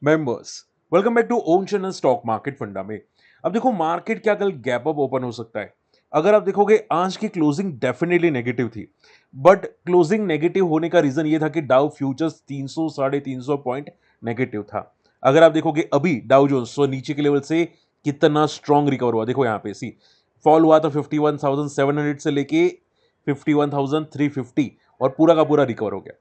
Members, welcome back to own channel stock market funda में। अब देखो मार्केट क्या कल गैप अप ओपन हो सकता है। अगर आप देखोगे आज की क्लोजिंग डेफिनेटली नेगेटिव थी, बट क्लोजिंग नेगेटिव होने का रीजन ये था कि डाउ फ्यूचर्स 300 साढ़े 300 पॉइंट नेगेटिव था। अगर आप देखोगे अभी डाउ जोन्स तो नीचे के लेवल से कितना स्ट्रॉन्ग रिकवर हुआ, देखो यहाँ पे सी फॉल हुआ था 51,700 से लेके 51,350 और पूरा का पूरा रिकवर हो गया।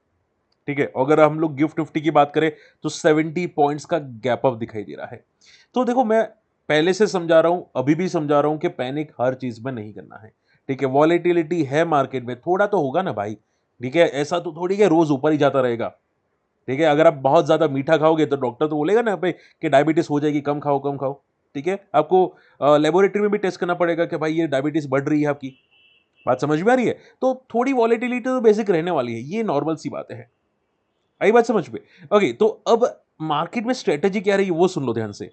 ठीक है, अगर हम लोग गिफ्ट निफ्टी की बात करें तो 70 पॉइंट्स का गैप अप दिखाई दे रहा है। तो देखो मैं पहले से समझा रहा हूं, अभी भी समझा रहा हूं कि पैनिक हर चीज में नहीं करना है। ठीक है, वॉलेटिलिटी है मार्केट में, थोड़ा तो होगा ना भाई। ठीक है, ऐसा तो थोड़ी है रोज ऊपर ही जाता रहेगा। ठीक है, अगर आप बहुत ज्यादा मीठा खाओगे तो डॉक्टर तो बोलेगा ना पे कि डायबिटीज हो जाएगी, कम खाओ कम खाओ। ठीक है, आपको लेबोरेटरी में भी टेस्ट करना पड़ेगा कि भाई ये डायबिटीज बढ़ रही है आपकी। बात समझ में आ रही है? तो थोड़ी वॉलेटिलिटी तो बेसिक रहने वाली है, ये नॉर्मल सी बात है। आई बात समझ में? ओके, तो अब मार्केट में स्ट्रेटेजी क्या रही है वो सुन लो ध्यान से।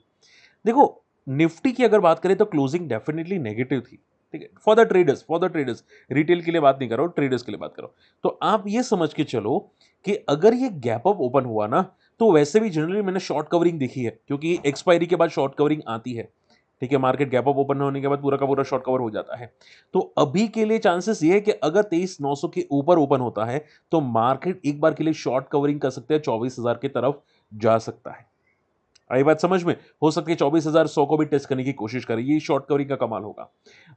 देखो, निफ्टी की अगर बात करें तो क्लोजिंग डेफिनेटली नेगेटिव थी। ठीक है, फॉर द ट्रेडर्स, रिटेल के लिए बात नहीं कर रहा हूं, ट्रेडर्स के लिए बात कर रहा हूं। तो आप ये समझ के चलो कि अगर ये गैप अप ओपन हुआ ना, तो वैसे भी जनरली मैंने शॉर्ट कवरिंग देखी है, क्योंकि एक्सपायरी के बाद शॉर्ट कवरिंग आती है। ठीक है, मार्केट गैप अप ओपन होने के बाद पूरा का पूरा शॉर्ट कवर हो जाता है। तो अभी के लिए चांसेस ये है कि अगर 23,900 के ऊपर ओपन होता है तो मार्केट एक बार के लिए शॉर्ट कवरिंग कर सकते हैं, 24,000 की तरफ जा सकता है। आई बात समझ में? हो सकती है 24,100 को भी टेस्ट करने की कोशिश करें, ये शॉर्ट कवरिंग का कमाल होगा।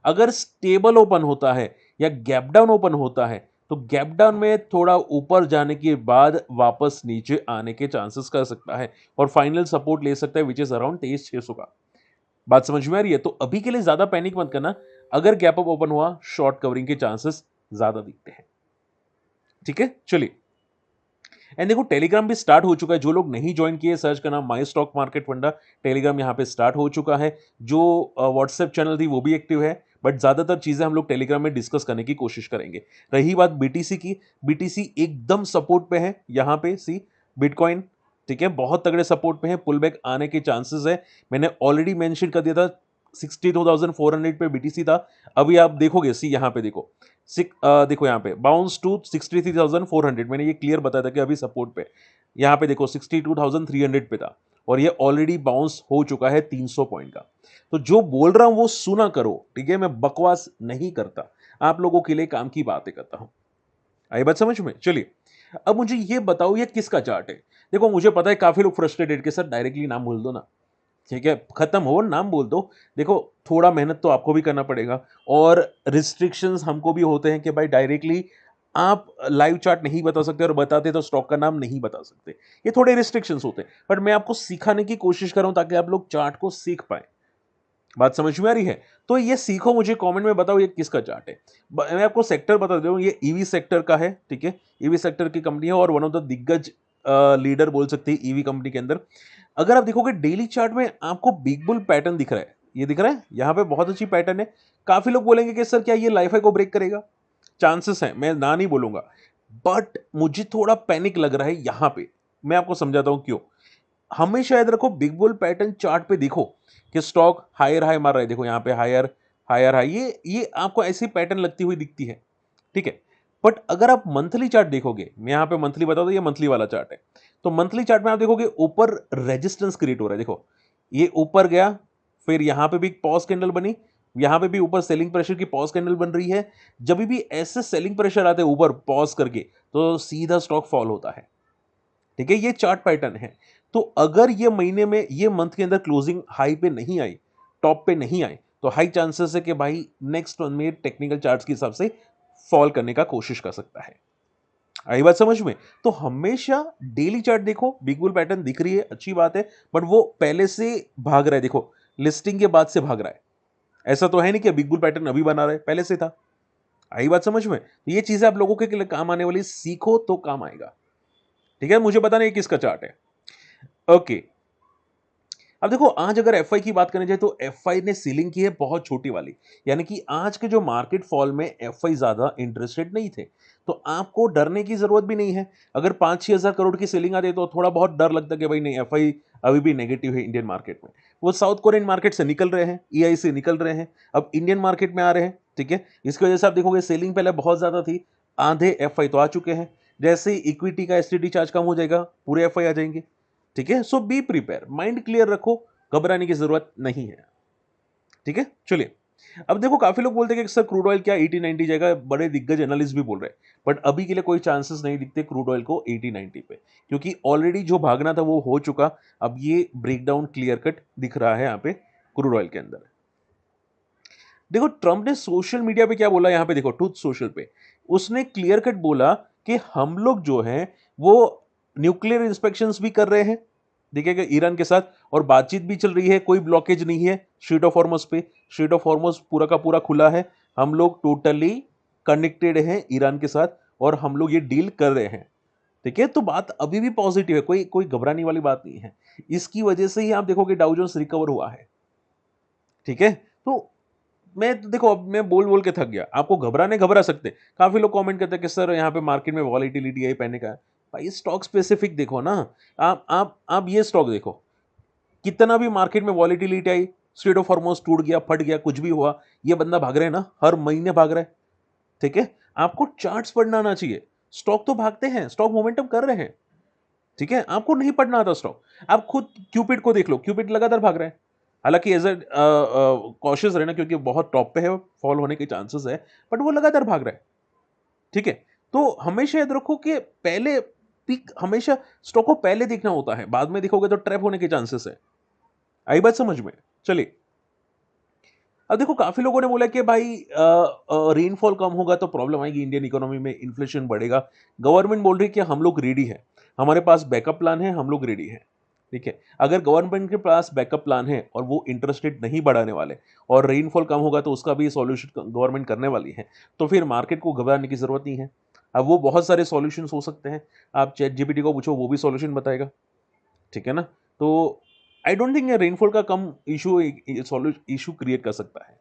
अगर स्टेबल ओपन होता है या गैप डाउन ओपन होता है तो गैप डाउन में थोड़ा ऊपर जाने के बाद वापस नीचे आने के चांसेस कर सकता है और फाइनल सपोर्ट ले सकता है विच इज अराउंड 23,600 का। बात समझ में आ रही है? तो अभी के लिए ज्यादा पैनिक मत करना। अगर गैप अप ओपन हुआ शॉर्ट कवरिंग के चांसेस ज्यादा दिखते हैं। ठीक है, चलिए। एंड देखो टेलीग्राम भी स्टार्ट हो चुका है, जो लोग नहीं ज्वाइन किए सर्च करना माई स्टॉक मार्केट फंडा। टेलीग्राम यहाँ पे स्टार्ट हो चुका है। जो व्हाट्सएप चैनल थी वो भी एक्टिव है, बट ज्यादातर चीजें हम लोग टेलीग्राम में डिस्कस करने की कोशिश करेंगे। रही बात बीटीसी की, बीटीसी एकदम सपोर्ट पे है यहाँ पे सी बिटकॉइन। ठीक है, बहुत तगड़े सपोर्ट पे है, पुल बैक आने के चांसेस है। मैंने ऑलरेडी मेंशन कर दिया था 62,400 पे बीटीसी था। अभी आप देखोगे सी यहाँ पे देखो देखो यहाँ पे बाउंस टू 63,400, मैंने ये क्लियर बताया था कि अभी सपोर्ट पे। यहाँ पे देखो 62,300 पे था और ये ऑलरेडी बाउंस हो चुका है 300 पॉइंट का। तो जो बोल रहा हूं वो सुना करो। ठीक है, मैं बकवास नहीं करता, आप लोगों के लिए काम की बातें करता हूं। आई बात समझ में? चलिए, अब मुझे ये बताओ ये किसका चार्ट है। देखो मुझे पता है काफी लोग फ्रस्ट्रेटेड के सर डायरेक्टली नाम बोल दो ना। ठीक है, खत्म हो नाम बोल दो। देखो थोड़ा मेहनत तो आपको भी करना पड़ेगा और रिस्ट्रिक्शंस हमको भी होते हैं कि भाई डायरेक्टली आप लाइव चार्ट नहीं बता सकते और बताते तो स्टॉक का नाम नहीं बता सकते। ये थोड़े रिस्ट्रिक्शंस होते हैं, बट मैं आपको सिखाने की कोशिश कर रहा हूं ताकि आप लोग चार्ट को सीख पाए। बात समझ में आ रही है? तो ये सीखो, मुझे कमेंट में बताओ ये किसका चार्ट है। मैं आपको सेक्टर बता दे रहा हूँ, ये ईवी सेक्टर का है। ठीक है, ईवी सेक्टर की कंपनी है और वन ऑफ द दिग्गज लीडर बोल सकते हैं ईवी कंपनी के अंदर। अगर आप देखोगे डेली चार्ट में आपको बिग बुल पैटर्न दिख रहा है, ये दिख रहा है यहाँ पे बहुत अच्छी पैटर्न है। काफी लोग बोलेंगे कि सर क्या ये लाइफ को ब्रेक करेगा? चांसेस है, मैं ना नहीं बोलूंगा, बट मुझे थोड़ा पैनिक लग रहा है यहां पे। मैं आपको समझाता हूं क्यों। हमेशा याद रखो बिग बुल पैटर्न चार्ट पे देखो कि स्टॉक हायर हाई मार रहा है, देखो यहाँ पे हायर हायर हाई, ये आपको ऐसी पैटर्न लगती हुई दिखती है। ठीक है, बट अगर आप मंथली चार्ट देखोगे, मैं यहाँ पे मंथली बता दूं, ये मंथली वाला चार्ट है। तो मंथली चार्ट में आप देखोगे ऊपर रेजिस्टेंस क्रिएट हो रहा है, देखो ये ऊपर गया, फिर यहाँ पे भी एक पॉज कैंडल बनी, यहाँ पे भी ऊपर सेलिंग प्रेशर की पॉज कैंडल बन रही है। जब भी ऐसे सेलिंग प्रेशर आते हैं ऊपर पॉज करके तो सीधा स्टॉक फॉल होता है। ठीक है, ये चार्ट पैटर्न है। तो अगर ये महीने में ये मंथ के अंदर क्लोजिंग हाई पे नहीं आई, टॉप पे नहीं आई, तो हाई चांसेस है कि भाई नेक्स्ट मंथ में टेक्निकल चार्ट्स के हिसाब से फॉल करने का कोशिश कर सकता है। आई बात समझ में? तो हमेशा डेली चार्ट देखो, बिग बुल पैटर्न दिख रही है अच्छी बात है, बट वो पहले से भाग रहा है, देखो लिस्टिंग के बाद से भाग रहा है। ऐसा तो है नहीं कि बिग बुल पैटर्न अभी बना रहा है, पहले से था। आई बात समझ में? तो ये चीजें आप लोगों के लिए काम आने वाली, सीखो तो काम आएगा। ठीक है, मुझे पता नहीं किसका चार्ट है। ओके, अब देखो आज अगर एफआई की बात करने जाए तो एफआई ने सीलिंग की है बहुत छोटी वाली। यानी कि आज के जो मार्केट फॉल में एफआई ज्यादा इंटरेस्टेड नहीं थे। तो आपको डरने की जरूरत भी नहीं है। अगर 5-6 हजार करोड़ की सेलिंग आती है तो थोड़ा बहुत डर लगता है कि भाई नहीं, एफआई अभी भी नेगेटिव है इंडियन मार्केट में। वो साउथ कोरियन मार्केट से निकल रहे हैं, ईआई से निकल रहे हैं, अब इंडियन मार्केट में आ रहे हैं। ठीक है, इसकी वजह से आप देखोगे सेलिंग पहले बहुत ज्यादा थी, आधे एफआई तो आ चुके हैं। जैसे ही इक्विटी का एसटीडी चार्ज कम हो जाएगा पूरे एफआई आ जाएंगे। ठीक है, सो बी प्रिपेयर, माइंड क्लियर रखो, घबराने की जरूरत नहीं है। ठीक है, चलिए अब देखो काफी लोग बोलते हैं कि सर क्रूड ऑयल क्या 80-90 जाएगा, बड़े दिग्गज एनालिस्ट भी बोल रहे हैं, बट अभी के लिए कोई चांसेस नहीं दिखते क्रूड ऑयल को 80-90 पे, क्योंकि ऑलरेडी जो भागना था वो हो चुका। अब ये ब्रेकडाउन क्लियर कट दिख रहा है यहाँ पे क्रूड ऑयल के अंदर। देखो ट्रंप ने सोशल मीडिया पे क्या बोला, यहाँ पे देखो ट्रूथ सोशल पे उसने क्लियर कट बोला कि हम लोग जो है वो न्यूक्लियर इंस्पेक्शंस भी कर रहे हैं, देखिएगा ईरान के साथ, और बातचीत भी चल रही है, कोई ब्लॉकेज नहीं है स्ट्रेट ऑफ हॉर्मुज पे। स्ट्रेट ऑफ हॉर्मुज पूरा का पूरा खुला है, हम लोग टोटली कनेक्टेड हैं ईरान के साथ और हम लोग ये डील कर रहे हैं। ठीक है, तो बात अभी भी पॉजिटिव है, कोई कोई घबराने वाली बात नहीं है। इसकी वजह से ही आप देखोगे डाउ जोन्स रिकवर हुआ है। ठीक है, तो मैं तो देखो अब मैं बोल बोल के थक गया, आपको घबराने घबरा सकते हैं। काफी लोग कमेंट करते हैं कि सर यहाँ पे मार्केट में वॉलीटिलिटी है, पहने का है। भाई स्टॉक स्पेसिफिक देखो ना, आप ये स्टॉक देखो, कितना भी मार्केट में volatility I, straight of Hormuz टूट गया, फट गया, कुछ भी हुआ, ये बंदा भाग रहा है ना, हर महीने भाग रहा है। ठीक है, आपको चार्ट्स पढ़ना आना चाहिए। स्टॉक तो भागते हैं, स्टॉक मोमेंटम कर रहे हैं। ठीक है, आपको नहीं पढ़ना आता स्टॉक, आप खुद क्यूपिड को देख लो, क्यूपिड लगातार भाग रहा है। हालांकि एज ए कॉशियस रहना, क्योंकि बहुत टॉप पे है, फॉल होने के चांसेस है, बट वो लगातार भाग रहा है। ठीक है, तो हमेशा याद रखो कि पहले पीक, हमेशा स्टॉक को पहले देखना होता है, बाद में देखोगे तो ट्रैप होने के चांसेस है। आई बात समझ में? चलिए अब देखो काफी लोगों ने बोला कि भाई रेनफॉल कम होगा तो प्रॉब्लम आएगी इंडियन इकोनॉमी में, इन्फ्लेशन बढ़ेगा। गवर्नमेंट बोल रही है कि हम लोग रेडी है, हमारे पास बैकअप प्लान है, हम लोग रेडी है। ठीक है, अगर गवर्नमेंट के पास बैकअप प्लान है और वो इंटरेस्ट रेट नहीं बढ़ाने वाले और रेनफॉल कम होगा तो उसका भी सॉल्यूशन गवर्नमेंट करने वाली है, तो फिर मार्केट को घबराने की जरूरत नहीं है। अब वो बहुत सारे सॉल्यूशन हो सकते हैं, आप चैट जीपीटी को पूछो, वो भी सॉल्यूशन बताएगा। ठीक है ना, तो आई डोंट थिंक रेनफॉल का कम इशू इशू क्रिएट कर सकता है।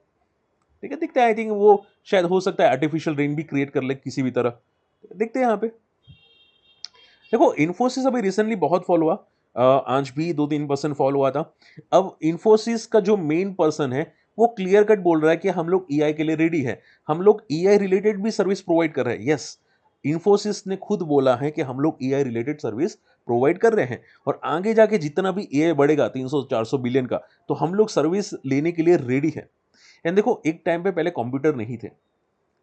ठीक है, दिखता है, आई थिंक वो शायद हो सकता है आर्टिफिशियल रेन भी क्रिएट कर ले किसी भी तरह। देखते हैं यहाँ पे। देखो इन्फोसिस अभी रिसेंटली बहुत फॉल हुआ, आज भी 2-3% फॉल हुआ था। अब इन्फोसिस का जो मेन पर्सन है वो क्लियर कट बोल रहा है कि हम लोग ईआई के लिए रेडी है, हम लोग ईआई रिलेटेड भी सर्विस प्रोवाइड कर रहे हैं। यस, इन्फोसिस ने खुद बोला है कि हम लोग ईआई रिलेटेड सर्विस प्रोवाइड कर रहे हैं, और आगे जाके जितना भी एआई बढ़ेगा 300-400 बिलियन का, तो हम लोग सर्विस लेने के लिए रेडी है। एंड देखो एक टाइम पे पहले कंप्यूटर नहीं थे।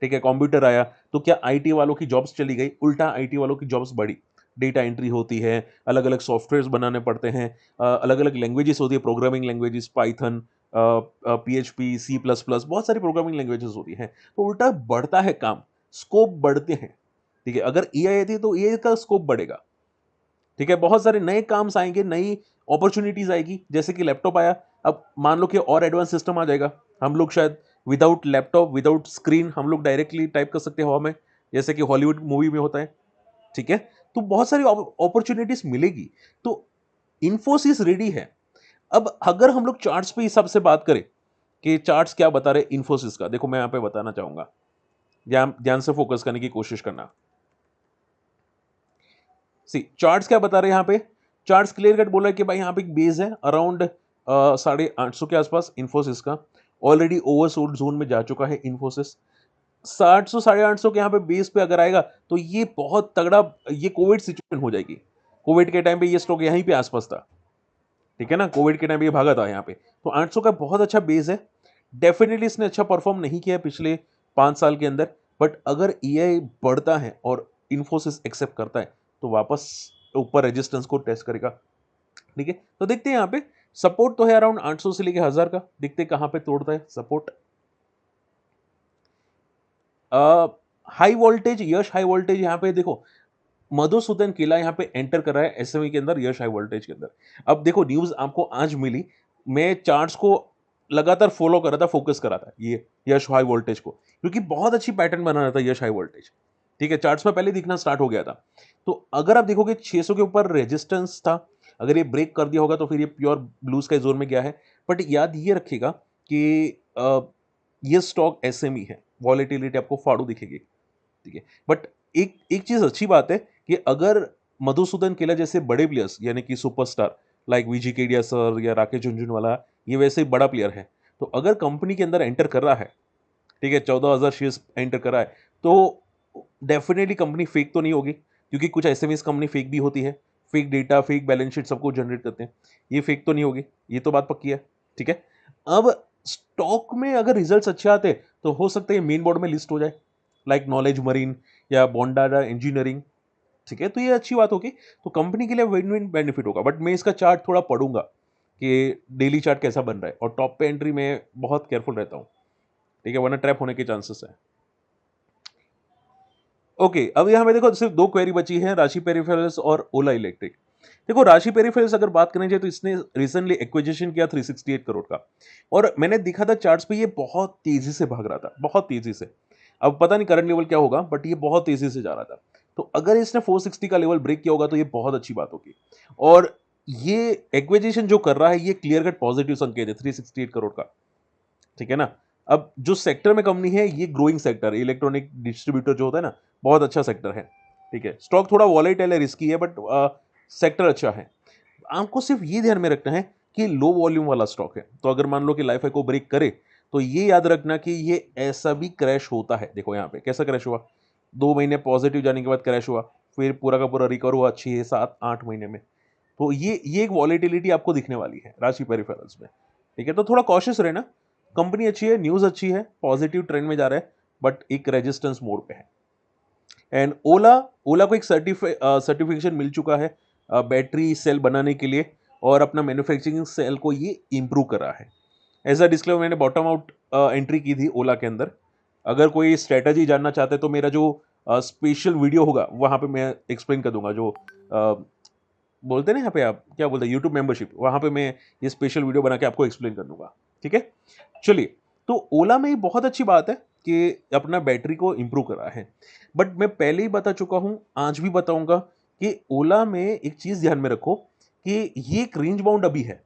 ठीक है, कंप्यूटर आया तो क्या आईटी वालों की जॉब्स चली गई? उल्टा आईटी वालों की जॉब्स बढ़ी। डेटा एंट्री होती है, अलग अलग सॉफ्टवेयर्स बनाने पड़ते हैं, अलग अलग लैंग्वेजेस होती है, programming languages, Python, PHP, C plus plus, बहुत सारी प्रोग्रामिंग लैंग्वेजेस होती हैं। तो उल्टा बढ़ता है काम, स्कोप बढ़ते हैं। ठीक है, अगर एआई आती है तो एआई का स्कोप बढ़ेगा। ठीक है, बहुत सारे नए काम आएंगे, नई अपॉर्चुनिटीज आएगी, जैसे कि लैपटॉप आया, अब मान लो कि और एडवांस सिस्टम आ जाएगा, हम लोग शायद विदाउट लैपटॉप, विदाउट स्क्रीन, हम लोग डायरेक्टली टाइप कर सकते हैं हवा में, जैसे कि हॉलीवुड मूवी में होता है। ठीक है, तो बहुत सारी अपॉर्चुनिटीज मिलेगी, तो इन्फोसिस रेडी है। अब अगर हम लोग चार्ट्स पे हिसाब से बात करें कि चार्ट्स क्या बता रहे इन्फोसिस का, देखो मैं यहां पे बताना चाहूंगा, ध्यान ध्यान से फोकस करने की कोशिश करना। सी चार्ट्स क्या बता रहे हैं यहाँ पे, चार्ट्स क्लियर कट बोल रहा है कि भाई यहाँ पे एक बेस है अराउंड 850 के आसपास इन्फोसिस का, ऑलरेडी ओवरसोल्ड जोन में जा चुका है इन्फोसिस। 700 850 के यहाँ पे बेस पे अगर आएगा तो ये बहुत तगड़ा, ये कोविड सिचुएशन हो जाएगी। कोविड के टाइम पे ये स्टॉक यहीं पे आसपास था। ठीक है ना, कोविड के टाइम पे ये भागा था यहाँ पे, तो 800 का बहुत अच्छा बेस है। डेफिनेटली इसने अच्छा परफॉर्म नहीं किया पिछले 5 साल के अंदर, बट अगर ईआई बढ़ता है और इन्फोसिस एक्सेप्ट करता है तो वापस ऊपर रेजिस्टेंस को टेस्ट करेगा। ठीक है, तो देखते हैं यहाँ पे सपोर्ट तो है अराउंड 800 से लेके 1000 का, देखते हैं कहां पे तोड़ता है सपोर्ट। हाई वोल्टेज, यश हाई वोल्टेज, यहाँ पे देखो मधुसूदन केला यहाँ पे एंटर कर रहा है एसएमई के अंदर, यश हाई वोल्टेज के अंदर। अब देखो न्यूज आपको आज मिली, मैं चार्ट्स को लगातार फॉलो कर रहा था, फोकस कर रहा था ये यश हाई वोल्टेज को, क्योंकि बहुत अच्छी पैटर्न बना रहा था यश हाई वोल्टेज। ठीक है, चार्ट्स में पहले दिखना स्टार्ट हो गया था। तो अगर आप देखोगे 600 के ऊपर रेजिस्टेंस था, अगर ये ब्रेक कर दिया होगा तो फिर ये प्योर ब्लू स्काई जोन में गया है। बट याद ये रखिएगा कि ये स्टॉक एसएमई है, वॉलेटिलिटी आपको फाड़ू दिखेगी। ठीक है, बट एक एक चीज अच्छी बात है कि अगर मधुसूदन केला जैसे बड़े प्लेयर्स, यानी कि superstar like VG Kedia sir या राकेश झुनझुनवाला, ये वैसे ही बड़ा प्लेयर है, तो अगर कंपनी के अंदर एंटर कर रहा है, ठीक है, 14,000 शेयर्स एंटर कर रहा है, तो डेफिनेटली कंपनी फेक तो नहीं होगी, क्योंकि कुछ एसएमईज कंपनी फेक भी होती है, fake data, fake balance sheet सबको जनरेट करते हैं। ये फेक तो नहीं होगी, ये तो बात पक्की है, ठीक है। अब स्टॉक में अगर रिजल्ट्स अच्छे आते तो हो सकता है ये मेन बोर्ड में लिस्ट हो जाए, लाइक नॉलेज मरीन या बॉन्डारा इंजीनियरिंग, ठीक है। तो ये अच्छी बात होगी, तो कंपनी के लिए विन विन बेनिफिट होगा। बट मैं इसका चार्ट थोड़ा पढ़ूंगा कि डेली चार्ट कैसा बन रहा है, और टॉप पे एंट्री में बहुत केयरफुल रहता हूँ, ठीक है, वरना ट्रैप होने के चांसेस है। ओके, अब यहाँ पे देखो सिर्फ दो क्वेरी बची है, राशि पेरिफेरल्स और ओला इलेक्ट्रिक। देखो राशि पेरिफेरल्स अगर बात करनी चाहिए तो इसने रिसेंटली एक्विजिशन किया 368 करोड़ का, और मैंने देखा था चार्ट्स पे ये बहुत तेजी से भाग रहा था, बहुत तेजी से। अब पता नहीं करंट लेवल क्या होगा, बट ये बहुत तेजी से जा रहा था। तो अगर इसने 460 का लेवल ब्रेक किया होगा तो ये बहुत अच्छी बात होगी। और ये एक्विजिशन जो कर रहा है ये क्लियर कट पॉजिटिव संकेत है 368 करोड़ का, ठीक है ना। अब जो सेक्टर में कंपनी है ये ग्रोइंग सेक्टर, इलेक्ट्रॉनिक डिस्ट्रीब्यूटर जो होता है ना, बहुत अच्छा सेक्टर है, ठीक है। स्टॉक थोड़ा वॉलेटाइल है, रिस्की है, बट सेक्टर अच्छा है। आपको सिर्फ ये ध्यान में रखना है कि लो वॉल्यूम वाला स्टॉक है, तो अगर मान लो कि लाइफ को ब्रेक करे तो ये याद रखना कि ये ऐसा भी क्रैश होता है। देखो यहाँ पे कैसा क्रैश हुआ, 2 महीने पॉजिटिव जाने के बाद क्रैश हुआ, फिर पूरा का पूरा रिकवर हुआ 6 7 8 महीने में। तो ये एक वॉलेटिलिटी आपको दिखने वाली है राशि पेरिफेरल्स में, ठीक है। तो थोड़ा कॉशियस रहना, कंपनी अच्छी है, न्यूज अच्छी है, पॉजिटिव ट्रेंड में जा रहा है, बट एक रेजिस्टेंस मोड पे है। एंड ओला, ओला को एक सर्टिफिकेशन मिल चुका है बैटरी सेल बनाने के लिए, और अपना मैन्युफैक्चरिंग सेल को ये इंप्रूव कर रहा है। एज अ डिस्क्लेमर, मैंने बॉटम आउट एंट्री की थी ओला के अंदर। अगर कोई स्ट्रेटजी जानना चाहते हैं तो मेरा जो स्पेशल वीडियो होगा वहां पे मैं एक्सप्लेन कर दूंगा, जो बोलते हैं ना यहाँ पे, आप क्या बोलते हैं, यूट्यूब मेंबरशिप, वहां पे मैं ये स्पेशल वीडियो बना के आपको एक्सप्लेन कर दूंगा, ठीक है। चलिए, तो ओला में ये बहुत अच्छी बात है कि अपना बैटरी को इंप्रूव करा है। बट मैं पहले ही बता चुका हूं, आज भी बताऊंगा कि ओला में एक चीज ध्यान में रखो कि ये एक रेंज बाउंड अभी है,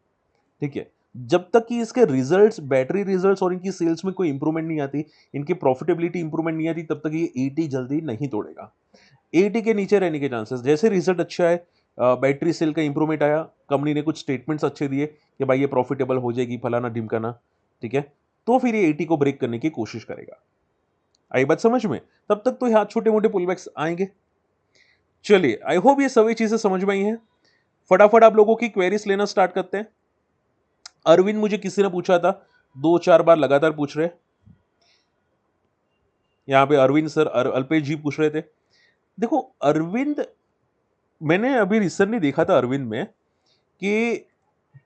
ठीक है। जब तक कि इसके रिजल्ट्स, बैटरी रिजल्ट्स और इनकी सेल्स में कोई इंप्रूवमेंट नहीं आती, इनकी प्रॉफिटेबिलिटी इंप्रूवमेंट नहीं आती, तब तक ये 80 जल्दी नहीं तोड़ेगा। 80 के नीचे रहने के चांसेस, जैसे रिजल्ट अच्छा है, बैटरी सेल का इंप्रूवमेंट आया, कंपनी ने कुछ स्टेटमेंट्स अच्छे दिए कि भाई ये प्रॉफिटेबल हो जाएगी, फलाना ढिमकाना, ठीक है, तो फिर ये 80 को ब्रेक करने की कोशिश करेगा। आई बात समझ में? तब तक तो यहाँ छोटे मोटे पुलबैक्स आएंगे। चलिए, आई होप ये सभी चीजें समझ में आई हैं। फटाफट आप लोगों की क्वेरीज लेना स्टार्ट करते हैं। अरविंद, मुझे किसी ने पूछा था, 2 4 बार लगातार पूछ रहे, यहाँ पे अरविंद सर, अल्पेश जी पूछ रहे थे। देखो अरविंद, मैंने अभी रिसेंटली देखा था अरविंद में कि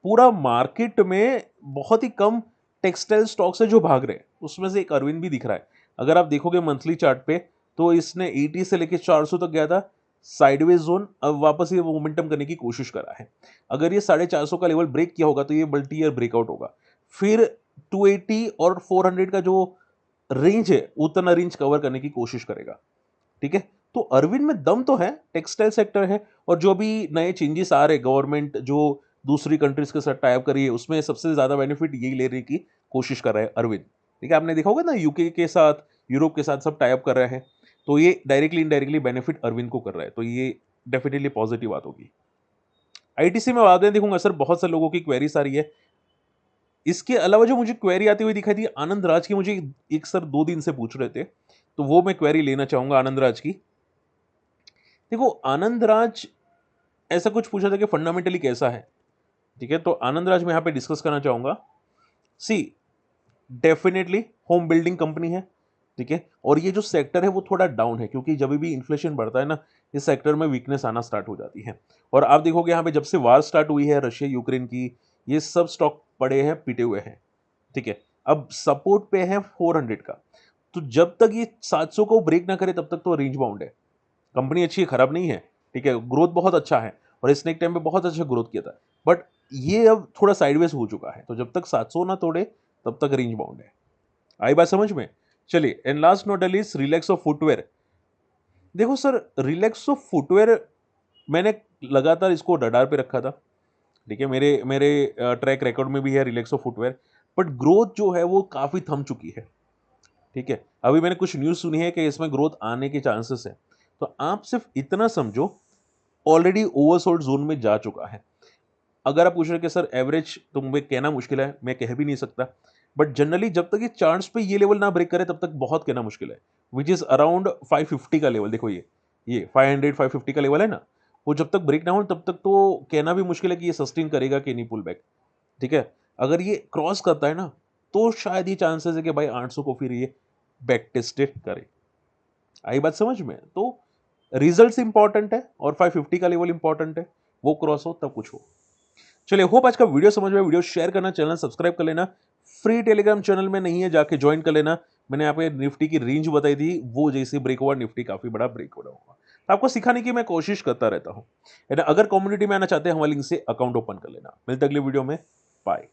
पूरा मार्केट में बहुत ही कम टेक्सटाइल स्टॉक्स है जो भाग रहे हैं, उसमें से एक अरविंद भी दिख रहा है। अगर आप देखोगे मंथली चार्ट पे तो इसने 80 से लेके 400 तक गया था, साइडवेज जोन, अब वापस ये मोमेंटम करने की कोशिश कर रहा है। अगर ये 450 का लेवल ब्रेक किया होगा तो ये मल्टी ईयर ब्रेकआउट होगा, फिर 280 और 400 का जो रेंज है उतना रेंज कवर करने की कोशिश करेगा, ठीक है। तो अरविंद में दम तो है, टेक्सटाइल सेक्टर है, और जो भी नए चेंजेस आ रहे, गवर्नमेंट जो दूसरी कंट्रीज के साथ टाइप कर रही है, उसमें सबसे ज्यादा बेनिफिट यही लेने की कोशिश कर रहा है अरविंद, ठीक है। आपने देखा होगा ना, यूके के साथ, यूरोप के साथ सब टाइप कर रहे हैं, तो ये डायरेक्टली इनडायरेक्टली बेनिफिट अरविंद को कर रहा है, तो ये डेफिनेटली पॉजिटिव बात होगी। आईटीसी में बाद में देखूंगा सर, बहुत से लोगों की क्वेरीज आ रही है। इसके अलावा जो मुझे क्वेरी आती हुई दिखाई थी आनंद राज की, मुझे एक सर 2 दिन से पूछ रहे थे, तो वो मैं क्वेरी लेना चाहूंगा आनंद राज की। देखो आनंद राज ऐसा कुछ पूछा था कि फंडामेंटली कैसा है, ठीक है। तो आनंद राज मैं यहाँ पे डिस्कस करना चाहूंगा। सी, डेफिनेटली होम बिल्डिंग कंपनी है, ठीक है, और ये जो सेक्टर है वो थोड़ा डाउन है, क्योंकि जब भी इन्फ्लेशन बढ़ता है ना, इस सेक्टर में वीकनेस आना स्टार्ट हो जाती है। और आप देखोगे यहाँ पे जब से वार स्टार्ट हुई है रशिया यूक्रेन की, ये सब स्टॉक पड़े हैं, पिटे हुए हैं, ठीक है। अब सपोर्ट पे है 400 का, तो जब तक ये 700 को ब्रेक ना करे तब तक तो रेंज बाउंड है। कंपनी अच्छी है, खराब नहीं है, ठीक है, ग्रोथ बहुत अच्छा है, और इसने एक टाइम पे बहुत अच्छा ग्रोथ किया था, बट ये अब थोड़ा साइडवेज हो चुका है, तो जब तक 700 ना तोड़े तब तक रेंज बाउंड है। आई बात समझ में? चलिए, and last not least, Relaxo footwear. देखो सर, रिलैक्सो फुटवेयर मैंने लगातार इसको रडार पे रखा था, ठीक है, मेरे मेरे ट्रैक रिकॉर्ड में भी है रिलैक्सो फुटवेयर, बट ग्रोथ जो है वो काफी थम चुकी है, ठीक है। अभी मैंने कुछ न्यूज सुनी है कि इसमें ग्रोथ आने के चांसेस है, तो आप सिर्फ इतना समझो, ऑलरेडी ओवरसोल्ड जोन में जा चुका है। अगर आप पूछ रहे कि सर एवरेज, तो मुझे कहना मुश्किल है, मैं कह भी नहीं सकता, बट जनरली जब तक ये चार्ट्स पे ये लेवल ना ब्रेक करे तब तक बहुत कहना मुश्किल है, विच इज अराउंड 550 का लेवल। देखो ये 500 550 का लेवल है ना, वो जब तक ब्रेक ना हो तब तक तो कहना भी मुश्किल है कि ये सस्टेन करेगा कि नहीं पुल बैक, ठीक है? अगर ये क्रॉस करता है ना, तो शायद ये चांसेस है कि भाई 800 को फिर ये बैक टेस्टेड करे। आई बात समझ में? तो रिजल्ट्स इंपॉर्टेंट है और 550 का लेवल इंपॉर्टेंट है, वो क्रॉस हो तब कुछ हो। चलिए, होप आज का वीडियो समझ में, वीडियो शेयर करना, चैनल सब्सक्राइब कर लेना। फ्री टेलीग्राम चैनल में नहीं है, जाके ज्वाइन कर लेना। मैंने यहाँ पे निफ्टी की रेंज बताई थी, वो जैसे ब्रेक हुआ निफ्टी काफी बड़ा ब्रेक हो रहा होगा। तो आपको सिखाने की मैं कोशिश करता रहता हूँ। अगर कम्युनिटी में आना चाहते हैं हमारे लिंक से अकाउंट ओपन कर लेना। मिलते अगले वीडियो में, बाय।